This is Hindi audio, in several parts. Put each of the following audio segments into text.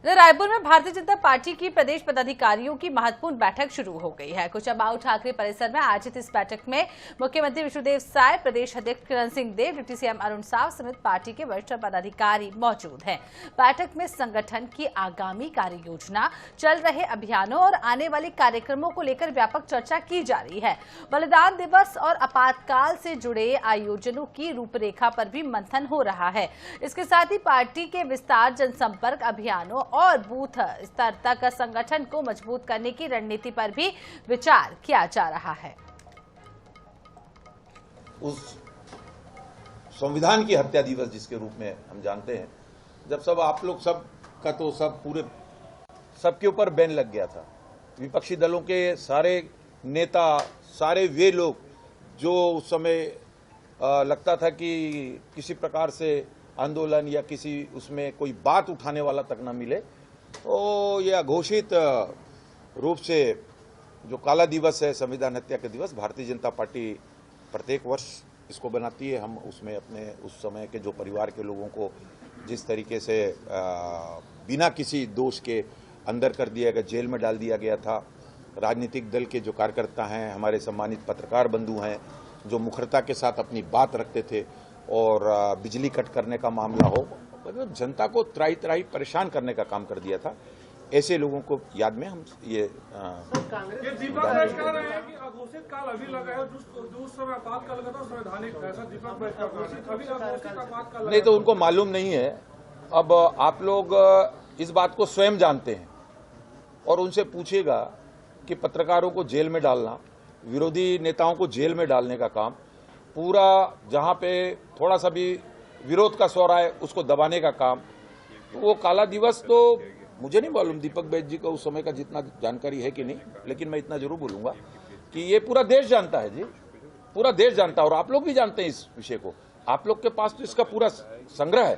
इधर रायपुर में भारतीय जनता पार्टी की प्रदेश पदाधिकारियों की महत्वपूर्ण बैठक शुरू हो गई है। कुचाबाऊ ठाकरे परिसर में आयोजित इस बैठक में मुख्यमंत्री विष्णुदेव साय, प्रदेश अध्यक्ष किरण सिंह देव, डिप्टी सीएम अरुण साव समेत पार्टी के वरिष्ठ पदाधिकारी मौजूद हैं। बैठक में संगठन की आगामी कार्य योजना, चल रहे अभियानों और आने वाले कार्यक्रमों को लेकर व्यापक चर्चा की जा रही है। बलिदान दिवस और आपातकाल से जुड़े आयोजनों की रूपरेखा पर भी मंथन हो रहा है। इसके साथ ही पार्टी के विस्तार, जनसंपर्क अभियानों और बूथ स्तर तक संगठन को मजबूत करने की रणनीति पर भी विचार किया जा रहा है। उस संविधान की हत्या दिवस जिसके रूप में हम जानते हैं, जब सब आप लोग सब का तो सब पूरे सबके ऊपर बैन लग गया था। विपक्षी दलों के सारे नेता, सारे वे लोग जो उस समय लगता था कि किसी प्रकार से आंदोलन या किसी उसमें कोई बात उठाने वाला तक न मिले, तो यह अघोषित रूप से जो काला दिवस है, संविधान हत्या का दिवस, भारतीय जनता पार्टी प्रत्येक वर्ष इसको बनाती है। हम उसमें अपने उस समय के जो परिवार के लोगों को जिस तरीके से बिना किसी दोष के अंदर कर दिया गया, जेल में डाल दिया गया था, राजनीतिक दल के जो कार्यकर्ता हैं, हमारे सम्मानित पत्रकार बंधु हैं, जो मुखरता के साथ अपनी बात रखते थे, और बिजली कट करने का मामला हो, मतलब जनता को त्राही त्राही परेशान करने का काम कर दिया था। ऐसे लोगों को याद में हम ये दीपक बैठ कर रहे हैं कि अघोषित काल अभी लगा है, जो उस समय आपातकाल लगा था संवैधानिक, ऐसा दीपक बैठ कर अभी अघोषित आपातकाल नहीं, तो उनको मालूम नहीं है। अब आप लोग इस बात को स्वयं जानते हैं और उनसे पूछिएगा कि पत्रकारों को जेल में डालना, विरोधी नेताओं को जेल में डालने का काम, पूरा जहां पे थोड़ा सा भी विरोध का स्वर आए उसको दबाने का काम, तो वो काला दिवस तो मुझे नहीं मालूम दीपक बैठ जी को उस समय का जितना जानकारी है कि नहीं, लेकिन मैं इतना जरूर बोलूंगा कि ये पूरा देश जानता है जी, पूरा देश जानता है, और आप लोग भी जानते हैं इस विषय को। आप लोग के पास तो इसका पूरा संग्रह है।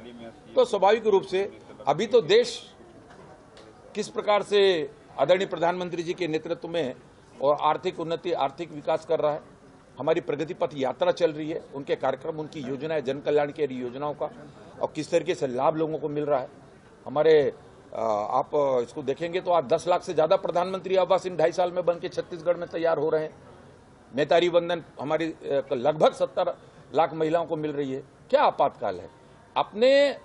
तो स्वाभाविक रूप से अभी तो देश किस प्रकार से आदरणीय प्रधानमंत्री जी के नेतृत्व में और आर्थिक उन्नति, आर्थिक विकास कर रहा है, हमारी प्रगति पथ यात्रा चल रही है, उनके कार्यक्रम, उनकी योजनाएं, जन कल्याण की योजनाओं का और किस तरीके से लाभ लोगों को मिल रहा है। हमारे आप इसको देखेंगे तो आज 10 लाख से ज्यादा प्रधानमंत्री आवास इन 2.5 साल में बनके छत्तीसगढ़ में तैयार हो रहे हैं। नेतारी वंदन हमारी लगभग 70 लाख महिलाओं को मिल रही है। क्या आपातकाल है? अपने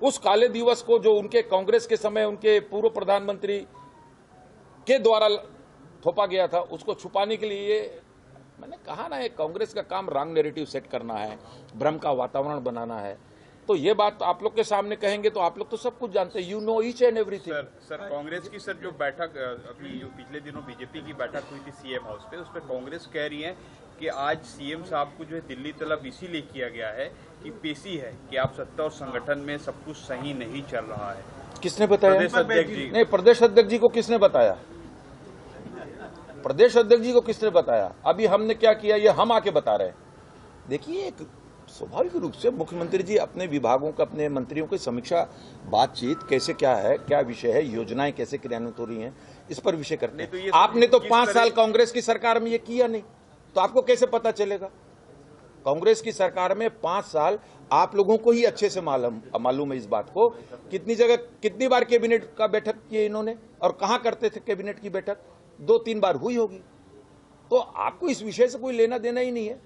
उस काले दिवस को जो उनके कांग्रेस के समय उनके पूर्व प्रधानमंत्री के द्वारा थोपा गया था, उसको छुपाने के लिए मैंने कहा ना, कांग्रेस का काम रॉन्ग नैरेटिव सेट करना है, भ्रम का वातावरण बनाना है। तो ये बात आप लोग के सामने कहेंगे तो आप लोग तो सब कुछ जानते हैं, you know each and everything. Sir Congress की जो बैठक अभी जो पिछले दिनों बीजेपी की बैठक हुई थी सीएम हाउस पे, उस पर कांग्रेस कह रही है कि आज सीएम साहब को जो है दिल्ली तलब इसीलिए किया गया है कि पेशी है कि आप सत्ता और संगठन में सब कुछ सही नहीं चल रहा है। किसने बताया? प्रदेश अध्यक्ष जी। नहीं, प्रदेश अध्यक्ष जी को किसने बताया? प्रदेश अध्यक्ष जी को किसने बताया? अभी हमने क्या किया ये हम आके बता रहे हैं। देखिए, एक स्वाभाविक रूप से मुख्यमंत्री जी अपने विभागों का, अपने मंत्रियों की समीक्षा, बातचीत कैसे क्या है, क्या विषय है, योजनाएं कैसे क्रियान्वित हो रही हैं, इस पर विषय करते हैं। आपने तो 5 साल कांग्रेस की सरकार में ये किया नहीं, तो आपको कैसे पता चलेगा? कांग्रेस की सरकार में 5 साल आप लोगों को ही अच्छे से मालूम है इस बात को। कितनी जगह, कितनी बार कैबिनेट का बैठक की इन्होंने, और कहां करते थे कैबिनेट की बैठक? 2-3 बार हुई होगी। तो आपको इस विषय से कोई लेना देना ही नहीं है,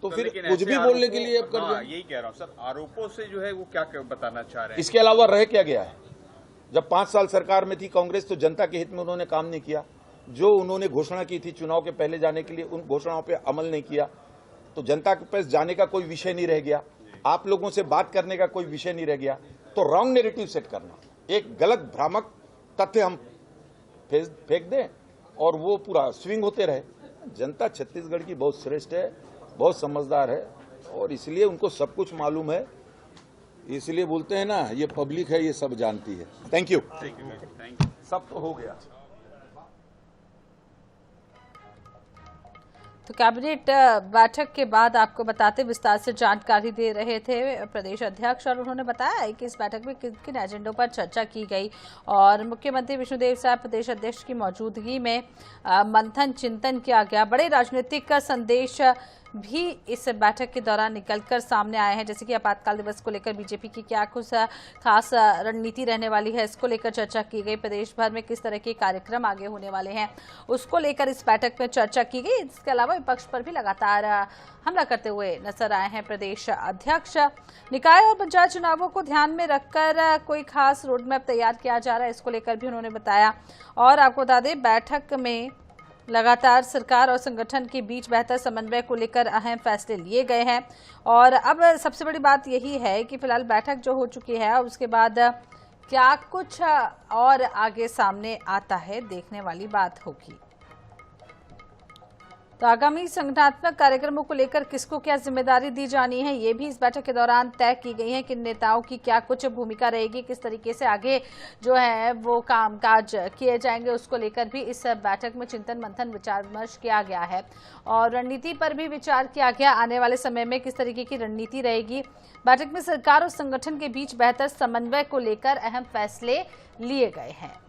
तो फिर कुछ भी बोलने के लिए कर दिया। यही कह रहा हूं सर, आरोपों से जो है वो क्या बताना चाह रहे हैं? इसके अलावा रह क्या गया है? जब 5 साल सरकार में थी कांग्रेस, तो जनता के हित में उन्होंने काम नहीं किया। जो उन्होंने घोषणा की थी चुनाव के पहले जाने के लिए, उन घोषणाओं पे अमल नहीं किया, तो जनता के पास जाने का कोई विषय नहीं रह गया, आप लोगों से बात करने का कोई विषय नहीं रह गया। तो रॉन्ग नैरेटिव सेट करना, एक गलत भ्रामक तथ्य हम फेंक दें और वो पूरा स्विंग होते रहे। जनता छत्तीसगढ़ की बहुत श्रेष्ठ है, बहुत समझदार है, और इसलिए उनको सब कुछ मालूम है। इसलिए बोलते हैं ना, ये पब्लिक है, ये सब जानती है। Thank you. सब तो हो गया। तो कैबिनेट बैठक के बाद आपको बताते विस्तार से जानकारी दे रहे थे प्रदेश अध्यक्ष, और उन्होंने बताया कि इस बैठक में किन किन एजेंडों पर चर्चा की गई, और मुख्यमंत्री विष्णुदेव साय प्रदेश अध्यक्ष की मौजूदगी में मंथन चिंतन किया गया। बड़े राजनीतिक संदेश भी इस बैठक के दौरान निकलकर सामने आए हैं। जैसे कि आपातकाल दिवस को लेकर बीजेपी की क्या कुछ खास रणनीति रहने वाली है, इसको लेकर चर्चा की गई। प्रदेश भर में किस तरह के कार्यक्रम आगे होने वाले हैं, उसको लेकर इस बैठक में चर्चा की गई। इसके अलावा विपक्ष पर भी लगातार हमला करते हुए नजर आए हैं प्रदेश अध्यक्ष। निकाय और पंचायत चुनावों को ध्यान में रखकर कोई खास रोड मैप तैयार किया जा रहा है, इसको लेकर भी उन्होंने बताया। और आपको बता दें, बैठक में लगातार सरकार और संगठन के बीच बेहतर समन्वय को लेकर अहम फैसले लिए गए हैं। और अब सबसे बड़ी बात यही है कि फिलहाल बैठक जो हो चुकी है, उसके बाद क्या कुछ और आगे सामने आता है, देखने वाली बात होगी। तो आगामी संगठनात्मक कार्यक्रमों को लेकर किसको क्या जिम्मेदारी दी जानी है, ये भी इस बैठक के दौरान तय की गई है। कि नेताओं की क्या कुछ भूमिका रहेगी, किस तरीके से आगे जो है वो कामकाज किए जाएंगे, उसको लेकर भी इस बैठक में चिंतन मंथन विचार विमर्श किया गया है। और रणनीति पर भी विचार किया गया, आने वाले समय में किस तरीके की रणनीति रहेगी। बैठक में सरकार और संगठन के बीच बेहतर समन्वय को लेकर अहम फैसले लिए गए हैं।